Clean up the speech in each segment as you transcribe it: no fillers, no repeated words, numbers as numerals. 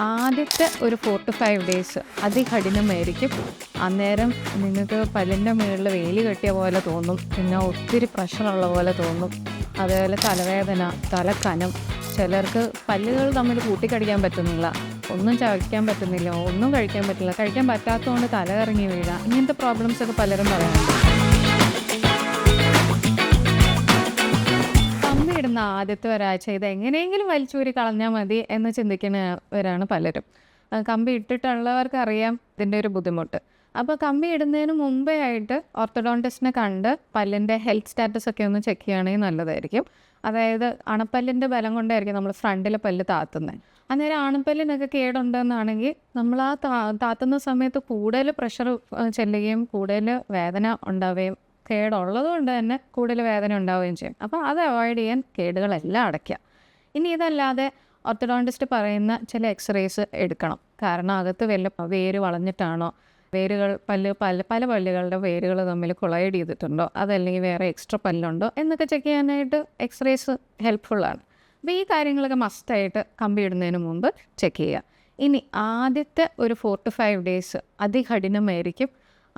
ആദ്യത്തെ ഒരു 4 to 5 days അതികഠിനമായിരിക്കും. അന്നേരം നിങ്ങൾക്ക് പല്ലിൻ്റെ മുകളിൽ വേലി കെട്ടിയ പോലെ തോന്നും, പിന്നെ ഒത്തിരി പ്രഷറുള്ള പോലെ തോന്നും. അതേപോലെ തലവേദന, തലക്കനം, ചിലർക്ക് പല്ലുകൾ തമ്മിൽ കൂട്ടിക്കടിക്കാൻ പറ്റുന്നില്ല, ഒന്നും ചവയ്ക്കാൻ പറ്റുന്നില്ല, ഒന്നും കഴിക്കാൻ പറ്റില്ല, കഴിക്കാൻ പറ്റാത്തതുകൊണ്ട് തല കറങ്ങി വീഴുക, ഇങ്ങനത്തെ പ്രോബ്ലംസൊക്കെ പലരും പറയാറുണ്ട്. ഇടുന്ന ആദ്യത്തെ ഒരാഴ്ച ഇത് എങ്ങനെയെങ്കിലും വലിച്ചൂരി കളഞ്ഞാൽ മതി എന്ന് ചിന്തിക്കുന്നവരാണ് പലരും. കമ്പി ഇട്ടിട്ടുള്ളവർക്ക് അറിയാം ഇതിൻ്റെ ഒരു ബുദ്ധിമുട്ട്. അപ്പോൾ കമ്പി ഇടുന്നതിന് മുമ്പേ ആയിട്ട് ഓർത്തഡോണ്ടിസ്റ്റിനെ കണ്ട് പല്ലിൻ്റെ ഹെൽത്ത് സ്റ്റാറ്റസ് ഒക്കെ ഒന്ന് ചെക്ക് ചെയ്യുകയാണെങ്കിൽ നല്ലതായിരിക്കും. അതായത് അണപ്പല്ലിൻ്റെ ബലം കൊണ്ടായിരിക്കും നമ്മൾ ഫ്രണ്ടിലെ പല്ല് താത്തുന്നത്. അന്നേരം അണപ്പല്ലിനൊക്കെ കേടുണ്ടെന്നാണെങ്കിൽ നമ്മൾ ആ താത്തുന്ന സമയത്ത് കൂടുതൽ പ്രഷർ ചെല്ലുകയും കൂടുതൽ വേദന ഉണ്ടാവുകയും കേടുള്ളത് കൊണ്ട് തന്നെ കൂടുതൽ വേദന ഉണ്ടാവുകയും ചെയ്യും. അപ്പോൾ അത് അവോയ്ഡ് ചെയ്യാൻ കേടുകളെല്ലാം അടയ്ക്കുക. ഇനി ഇതല്ലാതെ ഓർത്തഡോണ്ടിസ്റ്റ് പറയുന്ന ചില എക്സ്റേസ് എടുക്കണം. കാരണം അകത്ത് വല്ല വേര് വളഞ്ഞിട്ടാണോ, വേരുകൾ പല പല്ലുകളുടെ വേരുകൾ തമ്മിൽ കൊളൈഡ് ചെയ്തിട്ടുണ്ടോ, അതല്ലെങ്കിൽ വേറെ എക്സ്ട്രാ പല്ലുണ്ടോ എന്നൊക്കെ ചെക്ക് ചെയ്യാനായിട്ട് എക്സ്റേസ് ഹെൽപ്ഫുള്ളാണ്. അപ്പോൾ ഈ കാര്യങ്ങളൊക്കെ മസ്റ്റായിട്ട് കമ്പി ഇടുന്നതിന് മുമ്പ് ചെക്ക് ചെയ്യുക. ഇനി ആദ്യത്തെ ഒരു 4 to 5 ഡേയ്സ് അതികഠിനമായിരിക്കും.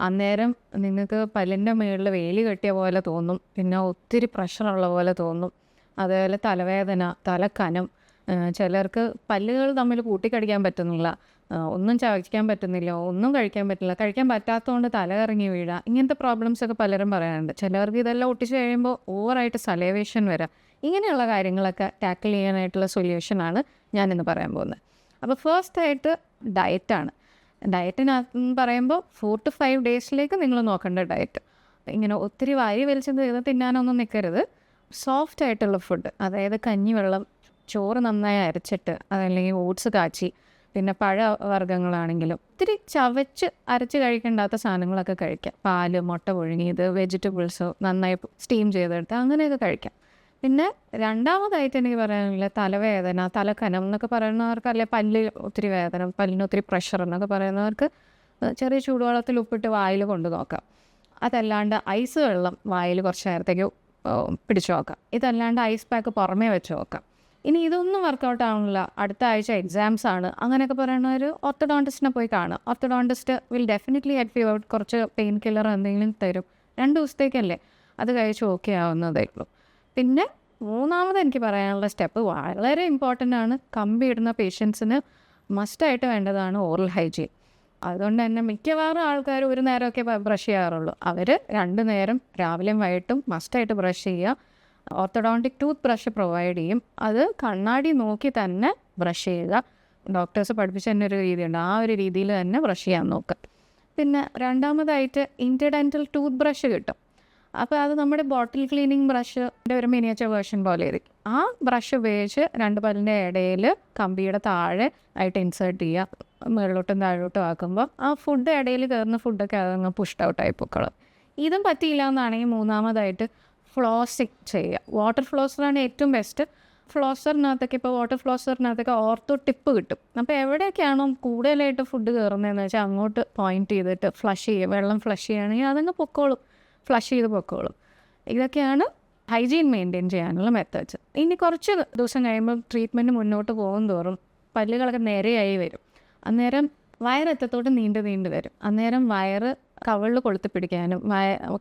അന്നേരം നിങ്ങൾക്ക് പല്ലിൻ്റെ മുകളിൽ വേലി കെട്ടിയ പോലെ തോന്നും, പിന്നെ ഒത്തിരി പ്രഷറുള്ള പോലെ തോന്നും. അതേപോലെ തലവേദന, തലക്കനം, ചിലർക്ക് പല്ലുകൾ തമ്മിൽ കൂട്ടിക്കടിക്കാൻ പറ്റുന്നില്ല, ഒന്നും ചവയ്ക്കാൻ പറ്റുന്നില്ല, ഒന്നും കഴിക്കാൻ പറ്റില്ല, കഴിക്കാൻ പറ്റാത്തതുകൊണ്ട് തല കറങ്ങി വീഴുക, ഇങ്ങനത്തെ പ്രോബ്ലംസൊക്കെ പലരും പറയാറുണ്ട്. ചിലർക്ക് ഇതെല്ലാം ഒട്ടിച്ച് കഴിയുമ്പോൾ ഓവറായിട്ട് സലേവേഷൻ വരാം. ഇങ്ങനെയുള്ള കാര്യങ്ങളൊക്കെ ടാക്കിൾ ചെയ്യാനായിട്ടുള്ള സൊല്യൂഷനാണ് ഞാനിന്ന് പറയാൻ പോകുന്നത്. അപ്പോൾ ഫസ്റ്റായിട്ട് ഡയറ്റാണ്. ഡയറ്റിനകത്ത് പറയുമ്പോൾ 4 to 5 ഡേയ്സിലേക്ക് നിങ്ങൾ നോക്കേണ്ട ഡയറ്റ്. ഇങ്ങനെ ഒത്തിരി വാരി വലിച്ച് തിന്നാനൊന്നും നിൽക്കരുത്. സോഫ്റ്റ് ആയിട്ടുള്ള ഫുഡ്, അതായത് കഞ്ഞിവെള്ളം, ചോറ് നന്നായി അരച്ചിട്ട്, അതല്ലെങ്കിൽ ഓട്സ് കാച്ചി, പിന്നെ പഴവർഗ്ഗങ്ങളാണെങ്കിലും ഒത്തിരി ചവച്ച് അരച്ച് കഴിക്കേണ്ടാത്ത സാധനങ്ങളൊക്കെ കഴിക്കാം. പാല്, മുട്ട പുഴുങ്ങിയത്, വെജിറ്റബിൾസ് നന്നായി സ്റ്റീം ചെയ്തെടുത്ത് അങ്ങനെയൊക്കെ കഴിക്കാം. പിന്നെ രണ്ടാമതായിട്ട് എനിക്ക് പറയാനുള്ള തലവേദന, തലക്കനം എന്നൊക്കെ പറയുന്നവർക്ക്, അല്ലെ പല്ല് ഒത്തിരി വേദന, പല്ലിന് ഒത്തിരി പ്രഷർ എന്നൊക്കെ പറയുന്നവർക്ക് ചെറിയ ചൂടുവെള്ളത്തിൽ ഉപ്പിട്ട് വായിൽ കൊണ്ടു നോക്കാം. അതല്ലാണ്ട് ഐസ് വെള്ളം വായിൽ കുറച്ച് നേരത്തേക്ക് പിടിച്ചു നോക്കാം. ഇതല്ലാണ്ട് ഐസ് പാക്ക് പുറമേ വെച്ച് നോക്കാം. ഇനി ഇതൊന്നും വർക്കൗട്ട് ആവുന്നില്ല, അടുത്ത ആഴ്ച എക്സാംസ് ആണ്, അങ്ങനെയൊക്കെ പറയുന്നവർ ഓർത്തഡോണ്ടിസ്റ്റിനെ പോയി കാണുക. Orthodontist will definitely help you out. കുറച്ച് പെയിൻ കില്ലർ എന്തെങ്കിലും തരും, 2 ദിവസത്തേക്കല്ലേ, അത് കഴിച്ച് ഓക്കെ ആവുന്നതേ ഉള്ളൂ. പിന്നെ മൂന്നാമത് എനിക്ക് പറയാനുള്ള സ്റ്റെപ്പ് വളരെ ഇമ്പോർട്ടൻ്റ് ആണ്. കമ്പി ഇടുന്ന പേഷ്യൻസിന് മസ്റ്റായിട്ട് വേണ്ടതാണ് ഓറൽ ഹൈജീൻ. അതുകൊണ്ട് തന്നെ മിക്കവാറും ആൾക്കാർ ഒരു നേരമൊക്കെ ബ്രഷ് ചെയ്യാറുള്ളൂ. അവർ 2 നേരം രാവിലെയും വൈകിട്ടും മസ്റ്റായിട്ട് ബ്രഷ് ചെയ്യുക. ഓർത്തഡോണ്ടിക് ടൂത്ത് ബ്രഷ് പ്രൊവൈഡ് ചെയ്യും. അത് കണ്ണാടി നോക്കി തന്നെ ബ്രഷ് ചെയ്യുക. ഡോക്ടേഴ്സ് പഠിപ്പിച്ച തന്നെ ഒരു രീതിയുണ്ട്, ആ ഒരു രീതിയിൽ തന്നെ ബ്രഷ് ചെയ്യാൻ നോക്കുക. പിന്നെ രണ്ടാമതായിട്ട് ഇൻ്റർഡെൻ്റൽ ടൂത്ത് ബ്രഷ് കിട്ടും. അപ്പോൾ അത് നമ്മുടെ ബോട്ടിൽ ക്ലീനിങ് ബ്രഷിൻ്റെ ഒരു മിനിയേച്ചർ വേർഷൻ പോലെ ആയിരിക്കും. ആ ബ്രഷ് ഉപയോഗിച്ച് 2 പല്ലിൻ്റെ ഇടയിൽ കമ്പിയുടെ താഴെ ആയിട്ട് ഇൻസേർട്ട് ചെയ്യുക. മുകളിലോട്ടും താഴോട്ടും ആക്കുമ്പോൾ ആ ഫുഡ് ഇടയിൽ കയറുന്ന ഫുഡൊക്കെ അതങ്ങ് പുഷ്ഡ് ഔട്ടായി പൊക്കോളും. ഇതും പറ്റിയില്ല എന്നാണെങ്കിൽ മൂന്നാമതായിട്ട് ഫ്ലോസിങ് ചെയ്യുക. വാട്ടർ ഫ്ലോസറാണ് ഏറ്റവും ബെസ്റ്റ്. ഫ്ലോസറിനകത്തൊക്കെ ഇപ്പോൾ വാട്ടർ ഫ്ലോസറിനകത്തൊക്കെ ഓർത്തോ ടിപ്പ് കിട്ടും. അപ്പോൾ എവിടെയൊക്കെയാണോ കൂടുതലായിട്ട് ഫുഡ് കയറുന്നതെന്ന് വെച്ചാൽ അങ്ങോട്ട് പോയിൻറ്റ് ചെയ്തിട്ട് ഫ്ലഷ് ചെയ്യുക. വെള്ളം ഫ്ലഷ് ചെയ്യുകയാണെങ്കിൽ അതങ്ങ് പൊക്കോളും, ഫ്ലഷ് ചെയ്ത് പൊക്കോളും. ഇതൊക്കെയാണ് ഹൈജീൻ മെയിൻറ്റെയിൻ ചെയ്യാനുള്ള മെത്തേഡ്സ്. ഇനി കുറച്ച് ദിവസം കഴിയുമ്പോൾ ട്രീറ്റ്മെൻറ്റ് മുന്നോട്ട് പോകും തോറും പല്ലുകളൊക്കെ നേരെയായി വരും. അന്നേരം വയറെത്തത്തോട്ട് നീണ്ടു വരും. അന്നേരം വയറ് കവിളിൽ കൊളുത്തി പിടിക്കാനും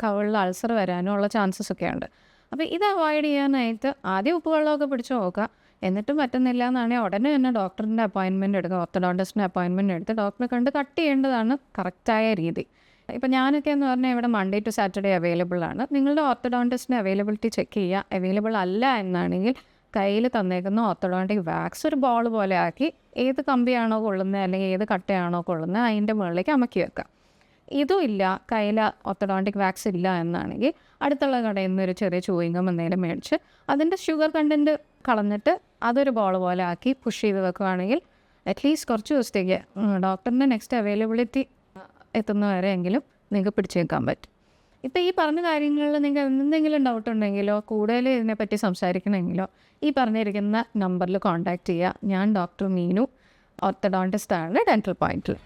കവിളിൽ അൾസർ വരാനും ഉള്ള ചാൻസസ് ഒക്കെ ഉണ്ട്. അപ്പോൾ ഇത് അവോയ്ഡ് ചെയ്യാനായിട്ട് ആദ്യം ഉപ്പുവെള്ളമൊക്കെ പിടിച്ച് നോക്കുക. എന്നിട്ടും പറ്റുന്നില്ല എന്നാണെങ്കിൽ ഉടനെ തന്നെ ഡോക്ടറിൻ്റെ അപ്പോയിൻമെൻറ്റ് എടുക്കുക. ഓർത്തഡോണ്ടിസ്റ്റിൻ്റെ അപ്പോയിൻമെൻറ്റ് എടുത്ത് ഡോക്ടറെ കണ്ട് കട്ട് ചെയ്യേണ്ടതാണ് കറക്റ്റായ രീതി. ഇപ്പം ഞാനൊക്കെ എന്ന് പറഞ്ഞാൽ ഇവിടെ മൺഡേ ടു സാറ്റർഡേ അവൈലബിൾ ആണ്. നിങ്ങളുടെ ഓർത്തഡോണ്ടിസ്റ്റിൻ്റെ അവൈലബിലിറ്റി ചെക്ക് ചെയ്യുക. അവൈലബിൾ അല്ല എന്നാണെങ്കിൽ കയ്യിൽ തന്നേക്കുന്ന ഓർത്തഡോണ്ടിക് വാക്സ് ഒരു ബോൾ പോലെ ആക്കി ഏത് കമ്പിയാണോ കൊള്ളുന്നത് അല്ലെങ്കിൽ ഏത് കട്ടയാണോ കൊള്ളുന്നത് അതിൻ്റെ മുകളിലേക്ക് അമക്കി വെക്കുക. ഇതും ഇല്ല, കയ്യിൽ ഓർത്തഡോണ്ടിക് വാക്സ് ഇല്ല എന്നാണെങ്കിൽ അടുത്തുള്ള കടയിൽ നിന്ന് ഒരു ചെറിയ ചൂയിങ്ങം എന്തെങ്കിലും മേടിച്ച് അതിൻ്റെ ഷുഗർ കണ്ടൻറ്റ് കളഞ്ഞിട്ട് അതൊരു ബോൾ പോലെ ആക്കി പുഷ് ചെയ്ത് വെക്കുകയാണെങ്കിൽ അറ്റ്ലീസ്റ്റ് കുറച്ച് ദിവസത്തേക്ക് ഡോക്ടറിൻ്റെ നെക്സ്റ്റ് അവൈലബിലിറ്റി എത്തുന്നവരെയെങ്കിലും നിങ്ങൾക്ക് പിടിച്ചു വെക്കാൻ പറ്റും. ഇപ്പോൾ ഈ പറഞ്ഞ കാര്യങ്ങളിൽ നിങ്ങൾക്ക് എന്തെങ്കിലും ഡൗട്ട് ഉണ്ടെങ്കിലോ കൂടുതൽ ഇതിനെപ്പറ്റി സംസാരിക്കണമെങ്കിലോ ഈ പറഞ്ഞിരിക്കുന്ന നമ്പറിൽ കോൺടാക്റ്റ് ചെയ്യുക. ഞാൻ ഡോക്ടർ മീനു, ഓർത്തഡോണ്ടിസ്റ്റ് ആണ്, ഡെൻ്റൽ പോയിൻറ്റിൽ.